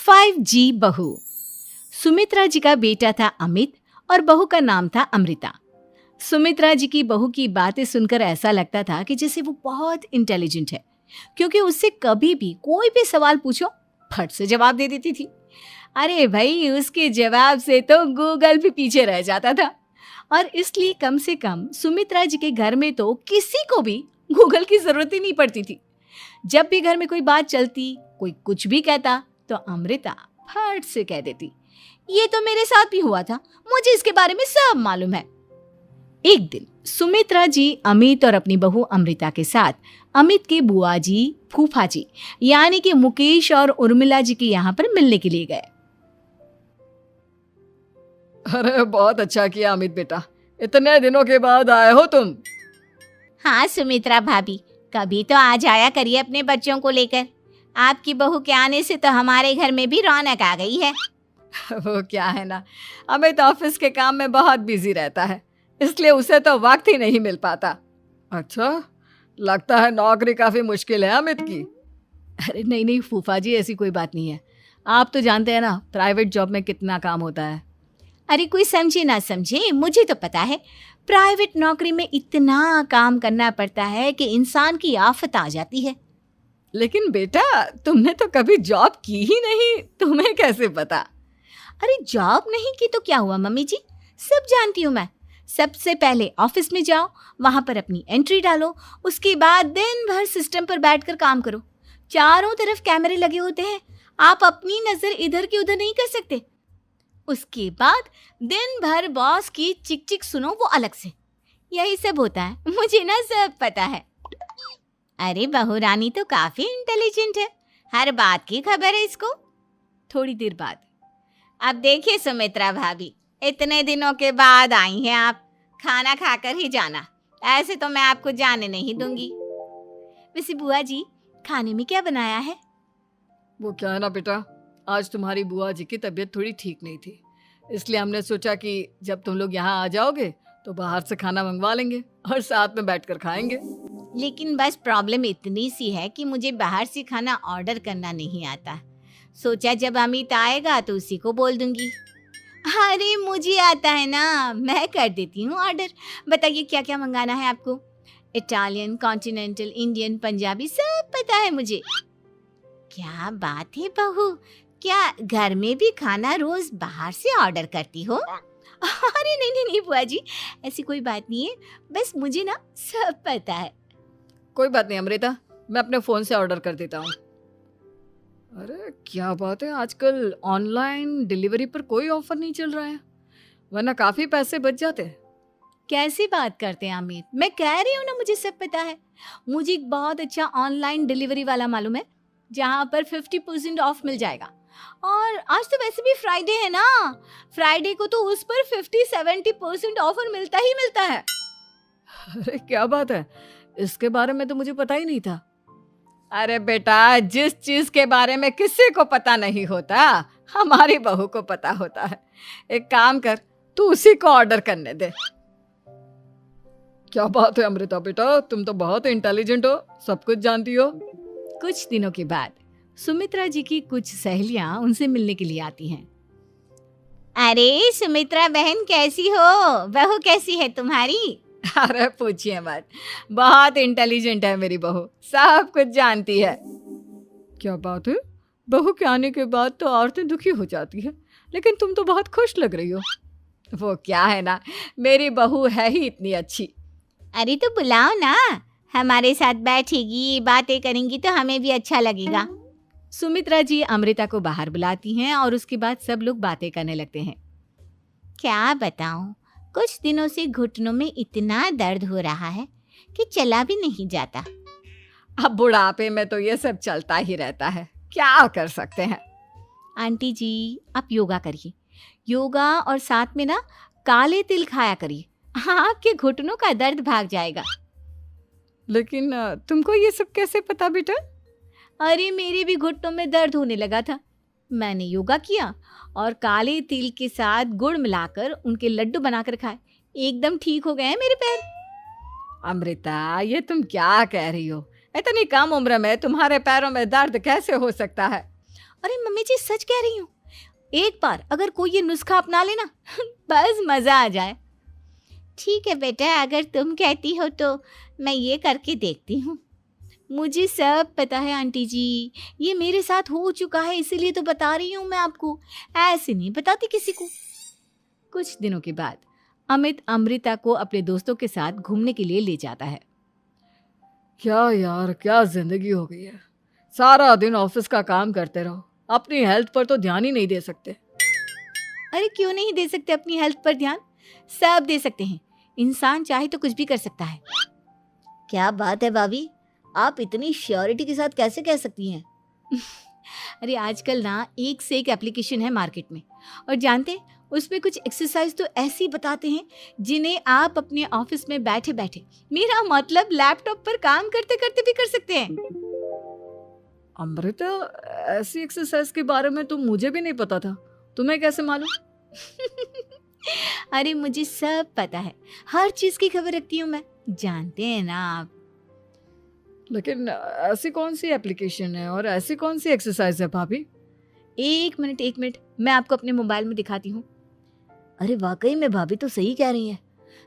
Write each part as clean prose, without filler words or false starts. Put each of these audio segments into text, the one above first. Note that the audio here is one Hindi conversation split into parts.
5G बहू। सुमित्रा जी का बेटा था अमित और बहू का नाम था अमृता। सुमित्रा जी की बहू की बातें सुनकर ऐसा लगता था कि जैसे वो बहुत इंटेलिजेंट है, क्योंकि उससे कभी भी कोई भी सवाल पूछो फट से जवाब दे देती थी। अरे भाई, उसके जवाब से तो गूगल भी पीछे रह जाता था। और इसलिए कम से कम सुमित्रा जी के घर में तो किसी को भी गूगल की जरूरत ही नहीं पड़ती थी। जब भी घर में कोई बात चलती, कोई कुछ भी कहता, तो अमृता फट से कह देती, ये तो मेरे साथ भी हुआ था, मुझे इसके बारे में सब मालूम है। एक दिन सुमित्रा जी अमित और अपनी बहू अमृता के साथ अमित के बुआ जी, फूफा जी यानी कि मुकेश और उर्मिला जी के यहाँ पर मिलने के लिए गए। अरे बहुत अच्छा किया अमित बेटा, इतने दिनों के बाद आए हो तुम। हाँ सुमित्रा भाभी, कभी तो आ जाया करिए अपने बच्चों को लेकर। आपकी बहू के आने से तो हमारे घर में भी रौनक आ गई है। वो क्या है ना, अमित ऑफिस के काम में बहुत बिजी रहता है, इसलिए उसे तो वक्त ही नहीं मिल पाता। अच्छा, लगता है नौकरी काफी मुश्किल है अमित की। अरे नहीं नहीं फूफा जी, ऐसी कोई बात नहीं है। आप तो जानते हैं ना प्राइवेट जॉब में कितना काम होता है। अरे कोई समझे ना समझे, मुझे तो पता है प्राइवेट नौकरी में इतना काम करना पड़ता है कि इंसान की आफत आ जाती है। लेकिन बेटा, तुमने तो कभी जॉब की ही नहीं, तुम्हें कैसे पता? अरे जॉब नहीं की तो क्या हुआ मम्मी जी, सब जानती हूँ मैं। सबसे पहले ऑफिस में जाओ, वहां पर अपनी एंट्री डालो, उसके बाद दिन भर सिस्टम पर बैठकर काम करो। चारों तरफ कैमरे लगे होते हैं, आप अपनी नजर इधर की उधर नहीं कर सकते। उसके बाद दिन भर बॉस की चिक चिक सुनो, वो अलग से। यही सब होता है, मुझे ना सब पता है। अरे बहू रानी तो काफी इंटेलिजेंट है, हर बात की खबर है इसको। थोड़ी देर बाद, अब देखिए सुमित्रा भाभी, इतने दिनों के बाद आई हैं आप, खाना खाकर ही जाना, ऐसे तो मैं आपको जाने नहीं दूंगी। वैसे बुआ जी, खाने में क्या बनाया है? वो क्या है ना बेटा, आज तुम्हारी बुआ जी की तबीयत थोड़ी ठीक नहीं थी, इसलिए हमने सोचा कि जब तुम लोग यहाँ आ जाओगे तो बाहर से खाना मंगवा लेंगे और साथ में बैठकर खाएंगे। लेकिन बस प्रॉब्लम इतनी सी है कि मुझे बाहर से खाना ऑर्डर करना नहीं आता। सोचा जब अमित आएगा तो उसी को बोल दूंगी। अरे मुझे आता है ना, मैं कर देती हूँ ऑर्डर। बताइए क्या क्या मंगाना है आपको? इटालियन, कॉन्टिनेंटल, इंडियन, पंजाबी, सब पता है मुझे। क्या बात है बहू, क्या घर में भी खाना रोज बाहर से ऑर्डर करती हो? अरे नहीं नहीं नहीं बुआ जी, ऐसी कोई बात नहीं है, बस मुझे ना सब पता है। कोई बात नहीं अमृता, मैं अपने फोन से ऑर्डर कर देता हूँ। अरे क्या बात है, आजकल ऑनलाइन डिलीवरी पर कोई ऑफर नहीं चल रहा है, वरना काफी पैसे बच जाते हैं। कैसी बात करते हैं अमित, मैं कह रही हूँ ना मुझे सब पता है। मुझे एक बहुत अच्छा ऑनलाइन डिलीवरी वाला मालूम है, जहाँ पर 50% ऑफ मिल जाएगा। और आज तो वैसे भी फ्राइडे है ना, फ्राइडे को तो उस पर 50-70% ऑफर मिलता ही मिलता है। अरे क्या बात है, इसके बारे में तो मुझे पता ही नहीं था। अरे बेटा, जिस चीज के बारे में किसी को पता नहीं होता, हमारी बहू को पता होता है। एक काम कर, तू उसी को ऑर्डर करने दे। क्या बात है अमृता बेटा, तुम तो बहुत इंटेलिजेंट हो, सब कुछ जानती हो। कुछ दिनों के बाद सुमित्रा जी की कुछ सहेलियां उनसे मिलने के लिए आती हैं। अरे सुमित्रा बहन कैसी हो, बहू कैसी है तुम्हारी? अरे पूछिए मत, बहुत इंटेलिजेंट है मेरी बहू, सब कुछ जानती है। क्या बात है, बहू के आने के बाद तो औरतें दुखी हो जाती है, लेकिन तुम तो बहुत खुश लग रही हो। वो क्या है ना, मेरी बहू है ही इतनी अच्छी। अरे तो बुलाओ ना, हमारे साथ बैठेगी, बातें करेंगी तो हमें भी अच्छा लगेगा। सुमित्रा जी अमृता को बाहर बुलाती हैं और उसके बाद सब लोग बातें करने लगते हैं। क्या बताऊं, कुछ दिनों से घुटनों में इतना दर्द हो रहा है कि चला भी नहीं जाता। अब बुढ़ापे में तो ये सब चलता ही रहता है, क्या कर सकते हैं। आंटी जी, आप योगा करिए, योगा और साथ में ना काले तिल खाया करिए, आपके घुटनों का दर्द भाग जाएगा। लेकिन तुमको ये सब कैसे पता बेटा? अरे मेरे भी घुटनों में दर्द होने लगा था, मैंने योगा किया और काले तिल के साथ गुड़ मिलाकर उनके लड्डू बनाकर खाए, एकदम ठीक हो गए हैं मेरे पैर। अमृता, ये तुम क्या कह रही हो? इतनी कम उम्र में तुम्हारे पैरों में दर्द कैसे हो सकता है? अरे मम्मी जी सच कह रही हूँ, एक बार अगर कोई ये नुस्खा अपना लेना बस मजा आ जाए। ठीक है बेटा, अगर तुम कहती हो तो मैं ये करके देखती हूँ। मुझे सब पता है आंटी जी, ये मेरे साथ हो चुका है, इसीलिए तो बता रही हूँ मैं आपको, ऐसे नहीं बताती किसी को। कुछ दिनों के बाद अमित अमृता को अपने दोस्तों के साथ घूमने के लिए ले जाता है। क्या यार, क्या जिंदगी हो गई है। सारा दिन ऑफिस का काम करते रहो, अपनी हेल्थ पर तो ध्यान ही नहीं दे सकते। अरे क्यों नहीं दे सकते अपनी हेल्थ पर ध्यान, सब दे सकते हैं। इंसान चाहे तो कुछ भी कर सकता है। क्या बात है भाभी, आप इतनी श्योरिटी के साथ कैसे कह सकती हैं? अरे आजकल ना एक से एक एप्लीकेशन है मार्केट में, और जानते हैं उसमें कुछ एक्सरसाइज तो ऐसी बताते हैं जिन्हें आप अपने ऑफिस में बैठे बैठे, मेरा मतलब लैपटॉप पर काम करते करते भी कर सकते हैं। अमृता, ऐसी एक्सरसाइज के बारे में तो मुझे भी नहीं पता था, तुम्हें कैसे मालूम? अरे मुझे सब पता है, हर चीज की खबर रखती हूँ मैं, जानते हैं ना आप। लेकिन ऐसी कौन सी एप्लीकेशन है और ऐसी कौन सी एक्सरसाइज है भाभी? एक मिनट, मैं आपको अपने मोबाइल में दिखाती हूँ। अरे वाकई में भाभी तो सही कह रही हैं।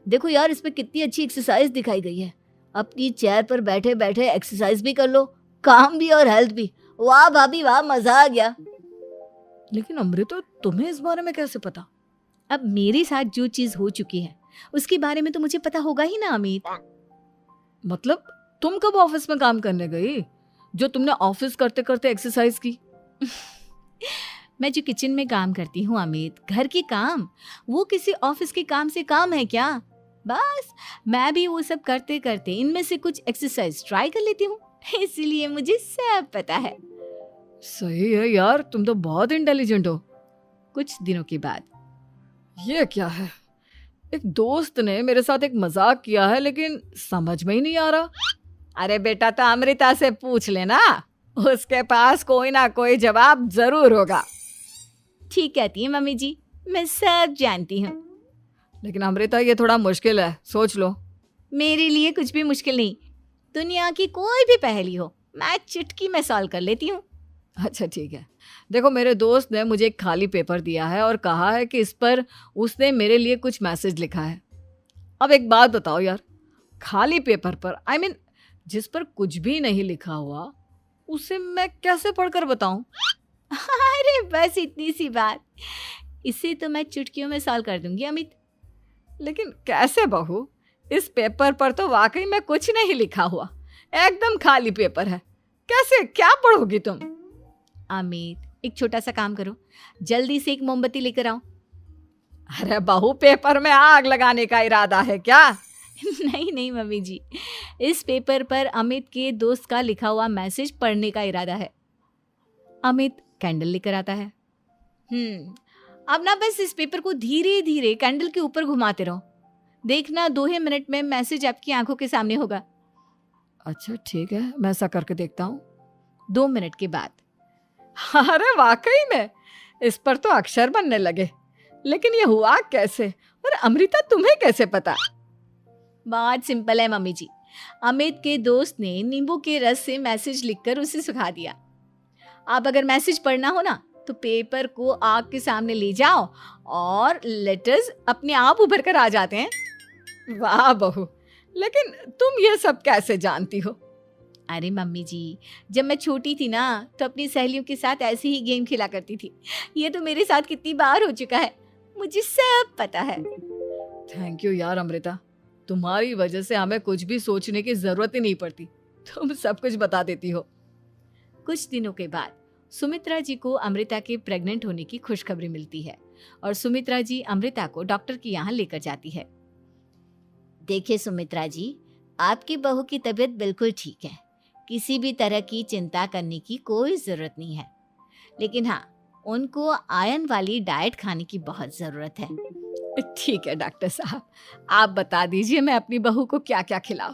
देखो यार, इसमें कितनी अच्छी एक्सरसाइज दिखाई गई है। अपनी चेयर पर बैठे बैठे एक्सरसाइज भी कर लो, काम भी और हेल्थ भी। वाह भाभी वाह, मजा आ गया। लेकिन अमृता, तुम्हें इस बारे में कैसे पता? अब मेरे साथ जो चीज हो चुकी है उसके बारे में तो मुझे पता होगा ही ना अमित। मतलब तुम कब ऑफिस में काम करने गई जो तुमने ऑफिस करते करते एक्सरसाइज की? मैं जो किचन में काम करती हूँ अमित, घर के काम, वो किसी ऑफिस के काम से काम है क्या? बस मैं भी वो सब करते करते इनमें से कुछ एक्सरसाइज ट्राई कर लेती हूँ, इसीलिए मुझे सब पता है। सही है यार, तुम तो बहुत इंटेलिजेंट हो। कुछ दिनों के बाद ये क्या है, एक दोस्त ने मेरे साथ एक मजाक किया है लेकिन समझ में ही नहीं आ रहा। अरे बेटा, तो अमृता से पूछ लेना, उसके पास कोई ना कोई जवाब जरूर होगा। ठीक कहती है मम्मी जी, मैं सब जानती हूँ। लेकिन अमृता, ये थोड़ा मुश्किल है, सोच लो। मेरे लिए कुछ भी मुश्किल नहीं, दुनिया की कोई भी पहेली हो मैं चुटकी में सॉल्व कर लेती हूँ। अच्छा ठीक है, देखो मेरे दोस्त ने मुझे एक खाली पेपर दिया है और कहा है कि इस पर उसने मेरे लिए कुछ मैसेज लिखा है। अब एक बात बताओ यार, खाली पेपर पर, आई मीन जिस पर कुछ भी नहीं लिखा हुआ, उसे मैं कैसे पढ़कर बताऊं? अरे बस इतनी सी बात, इसे तो मैं चुटकियों में सॉल्व कर दूंगी अमित। लेकिन कैसे बहू, इस पेपर पर तो वाकई में कुछ नहीं लिखा हुआ, एकदम खाली पेपर है, कैसे, क्या पढ़ोगी तुम? अमित, एक छोटा सा काम करो, जल्दी से एक मोमबत्ती लेकर आओ। अरे बहू, पेपर में आग लगाने का इरादा है क्या? नहीं मम्मी जी, इस पेपर पर अमित के दोस्त का लिखा हुआ मैसेज पढ़ने का इरादा है। अमित कैंडल लेकर आता है। अब ना बस इस पेपर को धीरे धीरे कैंडल के ऊपर घुमाते रहो, देखना 2 ही मिनट में मैसेज आपकी आंखों के सामने होगा। अच्छा ठीक है, मैं ऐसा करके देखता हूँ। 2 मिनट के बाद अरे वाकई में इस पर तो अक्षर बनने लगे, लेकिन ये हुआ कैसे? और अमृता, तुम्हें कैसे पता? बहुत सिंपल है मम्मी जी, अमित के दोस्त ने नींबू के रस से मैसेज लिखकर उसे सुखा दिया। आप अगर मैसेज पढ़ना हो ना तो पेपर को आग के सामने ले जाओ और लेटर्स अपने आप उभर कर आ जाते हैं। वाह बहू, लेकिन तुम ये सब कैसे जानती हो? अरे मम्मी जी, जब मैं छोटी थी ना तो अपनी सहेलियों के साथ ऐसे ही गेम खेला करती थी। ये तो मेरे साथ कितनी बार हो चुका है, मुझे सब पता है। थैंक यू यार अमृता, तुम्हारी वजह से हमें कुछ भी सोचने की जरूरत ही नहीं पड़ती, तुम सब कुछ बता देती हो। कुछ दिनों के बाद सुमित्रा जी को अमृता के प्रेग्नेंट होने की खुशखबरी मिलती है और सुमित्रा जी अमृता को डॉक्टर के यहाँ लेकर जाती है। देखिए सुमित्रा जी, आपकी बहू की तबीयत बिल्कुल ठीक है, किसी भी तरह की चिंता करने की कोई ज़रूरत नहीं है, लेकिन हाँ, उनको आयरन वाली डाइट खाने की बहुत ज़रूरत है। ठीक है डॉक्टर साहब, आप बता दीजिए मैं अपनी बहू को क्या क्या खिलाऊं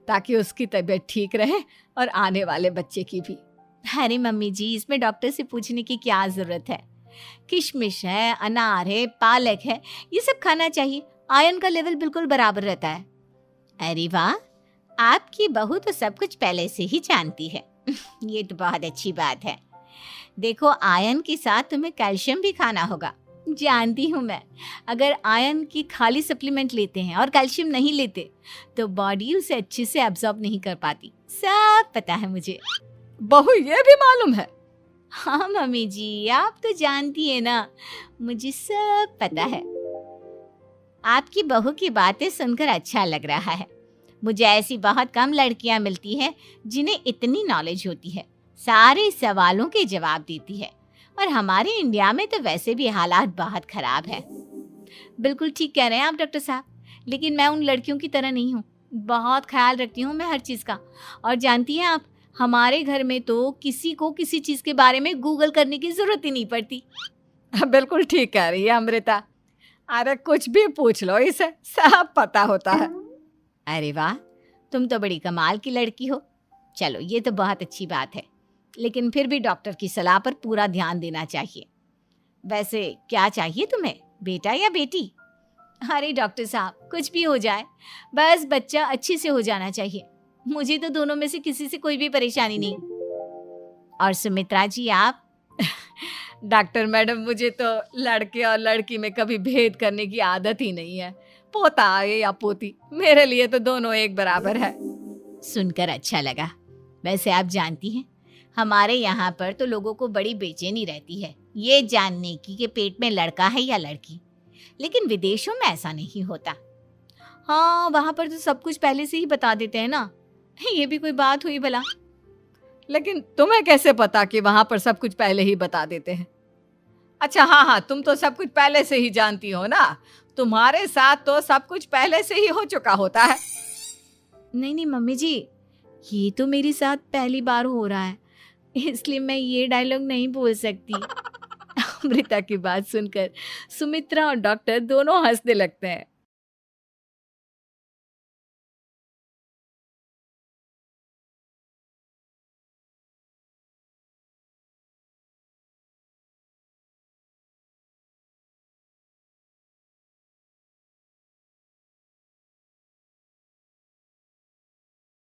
ताकि उसकी तबीयत ठीक रहे और आने वाले बच्चे की भी। अरे मम्मी जी, इसमें डॉक्टर से पूछने की क्या ज़रूरत है, किशमिश है, अनार है, पालक है, ये सब खाना चाहिए, आयरन का लेवल बिल्कुल बराबर रहता है। अरे वाह, आपकी बहू तो सब कुछ पहले से ही जानती है। ये तो बहुत अच्छी बात है। देखो, आयरन के साथ तुम्हें कैल्शियम भी खाना होगा। जानती हूँ मैं, अगर आयरन की खाली सप्लीमेंट लेते हैं और कैल्शियम नहीं लेते तो बॉडी उसे अच्छे से एब्जॉर्ब नहीं कर पाती। सब पता है मुझे। बहू ये भी मालूम है? हाँ मम्मी जी, आप तो जानती है ना, मुझे सब पता है। आपकी बहू की बातें सुनकर अच्छा लग रहा है। मुझे ऐसी बहुत कम लड़कियां मिलती हैं जिन्हें इतनी नॉलेज होती है, सारे सवालों के जवाब देती है। और हमारे इंडिया में तो वैसे भी हालात बहुत खराब है। बिल्कुल ठीक कह रहे हैं आप डॉक्टर साहब, लेकिन मैं उन लड़कियों की तरह नहीं हूँ। बहुत ख्याल रखती हूँ मैं हर चीज़ का। और जानती हैं आप, हमारे घर में तो किसी को किसी चीज़ के बारे में गूगल करने की ज़रूरत ही नहीं पड़ती। बिल्कुल ठीक कह रही है अमृता। अरे कुछ भी पूछ लो, इसे सब पता होता है। अरे वाह, तुम तो बड़ी कमाल की लड़की हो। चलो, ये तो बहुत अच्छी बात है, लेकिन फिर भी डॉक्टर की सलाह पर पूरा ध्यान देना चाहिए। वैसे क्या चाहिए तुम्हें, बेटा या बेटी? अरे डॉक्टर साहब, कुछ भी हो जाए, बस बच्चा अच्छे से हो जाना चाहिए। मुझे तो दोनों में से किसी से कोई भी परेशानी नहीं। और सुमित्रा जी, आप? डॉक्टर मैडम, मुझे तो लड़के और लड़की में कभी भेद करने की आदत ही नहीं है। पोता आए या पोती, मेरे लिए तो दोनों एक बराबर है। सुनकर अच्छा लगा। वैसे आप जानती हैं, हमारे यहाँ पर तो लोगों को बड़ी बेचैनी रहती है ये जानने की कि पेट में लड़का है या लड़की, लेकिन विदेशों में ऐसा नहीं होता। हाँ, वहाँ पर तो सब कुछ पहले से ही बता देते हैं ना। ये भी कोई बात हुई भला? लेकिन तुम्हें कैसे पता कि वहां पर सब कुछ पहले ही बता देते हैं? अच्छा हाँ, तुम तो सब कुछ पहले से ही जानती हो ना। तुम्हारे साथ तो सब कुछ पहले से ही हो चुका होता है। नहीं मम्मी जी, ये तो मेरे साथ पहली बार हो रहा है, इसलिए मैं ये डायलॉग नहीं बोल सकती। अमृता की बात सुनकर सुमित्रा और डॉक्टर दोनों हंसने लगते हैं।